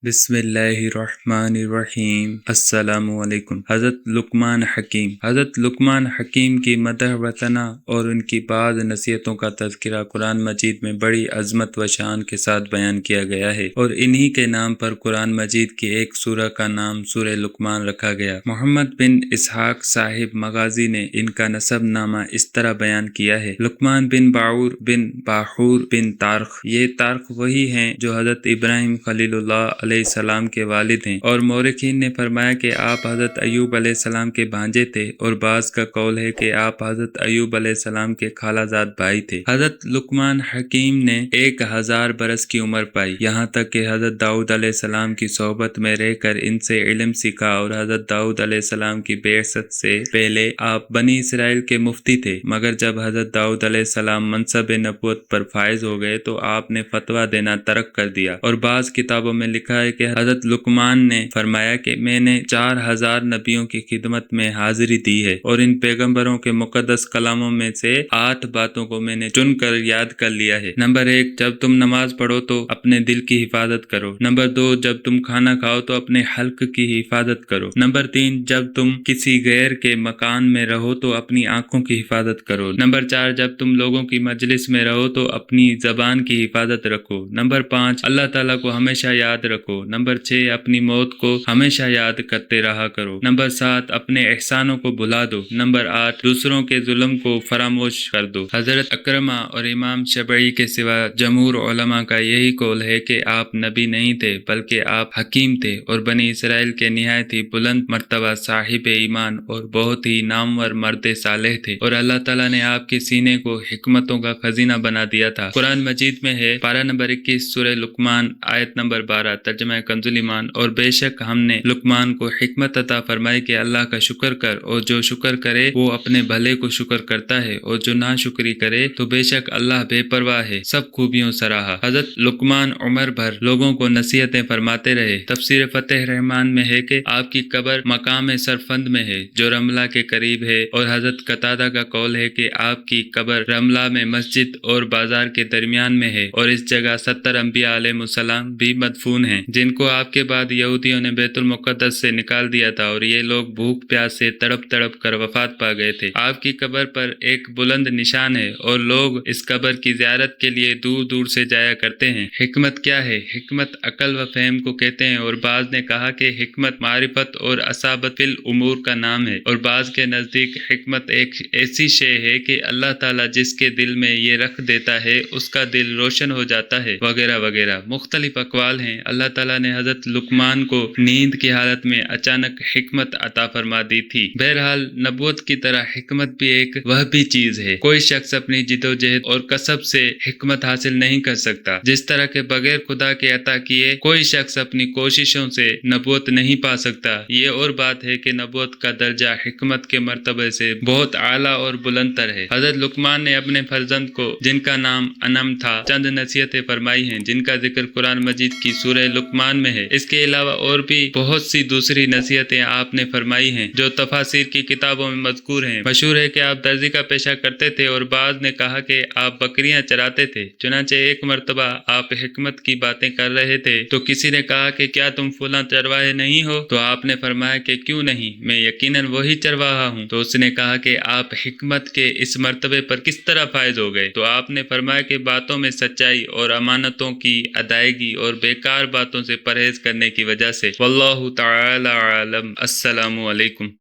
بسم اللہ الرحمن الرحیم۔ السلام علیکم۔ حضرت لقمان حکیم کی مدح و ثنا اور ان کی بعض نصیحتوں کا تذکرہ قرآن مجید میں بڑی عظمت و شان کے ساتھ بیان کیا گیا ہے، اور انہی کے نام پر قرآن مجید کی ایک سورہ کا نام سورہ لقمان رکھا گیا۔ محمد بن اسحاق صاحب مغازی نے ان کا نسب نامہ اس طرح بیان کیا ہے: لقمان بن باعور بن باحور بن تارخ۔ یہ تارخ وہی ہیں جو حضرت ابراہیم خلیل اللہ علیہ السلام کے والد ہیں، اور مورخین نے فرمایا کہ آپ حضرت ایوب علیہ السلام کے بھانجے تھے، اور بعض کا قول ہے کہ آپ حضرت ایوب علیہ السلام کے خالہ زاد بھائی تھے۔ حضرت لقمان حکیم نے 1000 برس کی عمر پائی، یہاں تک کہ حضرت داؤد علیہ السلام کی صحبت میں رہ کر ان سے علم سیکھا، اور حضرت داؤد علیہ السلام کی بعثت سے پہلے آپ بنی اسرائیل کے مفتی تھے، مگر جب حضرت داؤد علیہ السلام منصب نبوت پر فائز ہو گئے تو آپ نے فتویٰ دینا ترک کر دیا، اور بعض کتابوں میں لکھا ہے کہ حضرت لقمان نے فرمایا کہ میں نے 4000 نبیوں کی خدمت میں حاضری دی ہے، اور ان پیغمبروں کے مقدس کلاموں میں سے 8 باتوں کو میں نے چن کر یاد کر لیا ہے۔ نمبر 1، جب تم نماز پڑھو تو اپنے دل کی حفاظت کرو۔ نمبر 2، جب تم کھانا کھاؤ تو اپنے حلق کی حفاظت کرو۔ نمبر 3، جب تم کسی غیر کے مکان میں رہو تو اپنی آنکھوں کی حفاظت کرو۔ نمبر 4، جب تم لوگوں کی مجلس میں رہو تو اپنی زبان کی حفاظت رکھو۔ نمبر 5، اللہ تعالیٰ کو ہمیشہ یاد رکھو۔ نمبر 6، اپنی موت کو ہمیشہ یاد کرتے رہا کرو۔ نمبر 7، اپنے احسانوں کو بھلا دو۔ نمبر 8، دوسروں کے ظلم کو فراموش کر دو۔ حضرت اکرمہ اور امام شافعی کے سوا جمہور علماء کا یہی قول ہے کہ آپ نبی نہیں تھے بلکہ آپ حکیم تھے، اور بنی اسرائیل کے نہایت ہی بلند مرتبہ صاحب ایمان اور بہت ہی نامور مرد صالح تھے، اور اللہ تعالیٰ نے آپ کے سینے کو حکمتوں کا خزینہ بنا دیا تھا۔ قرآن مجید میں ہے، پارہ نمبر 21 سورہ لقمان آیت نمبر 12، ترجمہ کنز ایمان: اور بے شک ہم نے لقمان کو حکمت عطا فرمائی کہ اللہ کا شکر کر، اور جو شکر کرے وہ اپنے بھلے کو شکر کرتا ہے، اور جو ناشکری کرے تو بے شک اللہ بے پرواہ ہے، سب خوبیوں سراہا۔ حضرت لقمان عمر بھر لوگوں کو نصیحتیں فرماتے رہے۔ تفسیر فتح رحمان میں ہے کہ آپ کی قبر مقام سرفند میں ہے جو رملہ کے قریب ہے، اور حضرت قتادہ کا قول ہے کہ آپ کی قبر رملہ میں مسجد اور بازار کے درمیان میں ہے، اور اس جگہ 70 انبیاء علیہ السلام بھی مدفون ہیں جن کو آپ کے بعد یہودیوں نے بیت المقدس سے نکال دیا تھا، اور یہ لوگ بھوک پیاس سے تڑپ تڑپ کر وفات پا گئے تھے۔ آپ کی قبر پر ایک بلند نشان ہے، اور لوگ اس قبر کی زیارت کے لیے دور دور سے جایا کرتے ہیں۔ حکمت کیا ہے؟ حکمت عقل و فہم کو کہتے ہیں، اور بعض نے کہا کہ حکمت معرفت اور اصابت فی الامور کا نام ہے، اور بعض کے نزدیک حکمت ایک ایسی شے ہے کہ اللہ تعالیٰ جس کے دل میں یہ رکھ دیتا ہے اس کا دل روشن ہو جاتا ہے، وغیرہ وغیرہ۔ مختلف اقوال ہیں۔ اللہ تعالیٰ نے حضرت لقمان کو نیند کی حالت میں اچانک حکمت عطا فرما دی تھی۔ بہرحال نبوت کی طرح حکمت بھی ایک وہبی چیز ہے۔ کوئی شخص اپنی جدوجہد اور کسب سے حکمت حاصل نہیں کر سکتا، جس طرح کہ بغیر خدا کے عطا کیے کوئی شخص اپنی کوششوں سے نبوت نہیں پا سکتا۔ یہ اور بات ہے کہ نبوت کا درجہ حکمت کے مرتبے سے بہت اعلیٰ اور بلند تر ہے۔ حضرت لقمان نے اپنے فرزند کو، جن کا نام انعم تھا، چند نصیحتیں فرمائی ہیں جن کا ذکر قرآن مجید کی سورہ لقمان میں ہے۔ اس کے علاوہ اور بھی بہت سی دوسری نصیحتیں آپ نے فرمائی ہیں جو تفاسیر کی کتابوں میں مذکور ہیں۔ مشہور ہے کہ آپ درزی کا پیشہ کرتے تھے، اور بعض نے کہا کہ آپ بکریاں چراتے تھے۔ چنانچہ ایک مرتبہ آپ حکمت کی باتیں کر رہے تھے تو کسی نے کہا کہ کیا تم فلاں چرواہے نہیں ہو؟ تو آپ نے فرمایا کہ کیوں نہیں، میں یقیناً وہی چرواہا ہوں۔ تو اس نے کہا کہ آپ حکمت کے اس مرتبے پر کس طرح فائز ہو گئے؟ تو آپ نے فرمایا کہ باتوں میں سچائی اور امانتوں کی ادائیگی اور بیکار باتوں سے پرہیز کرنے کی وجہ سے۔ واللہ تعالی عالم۔ السلام علیکم۔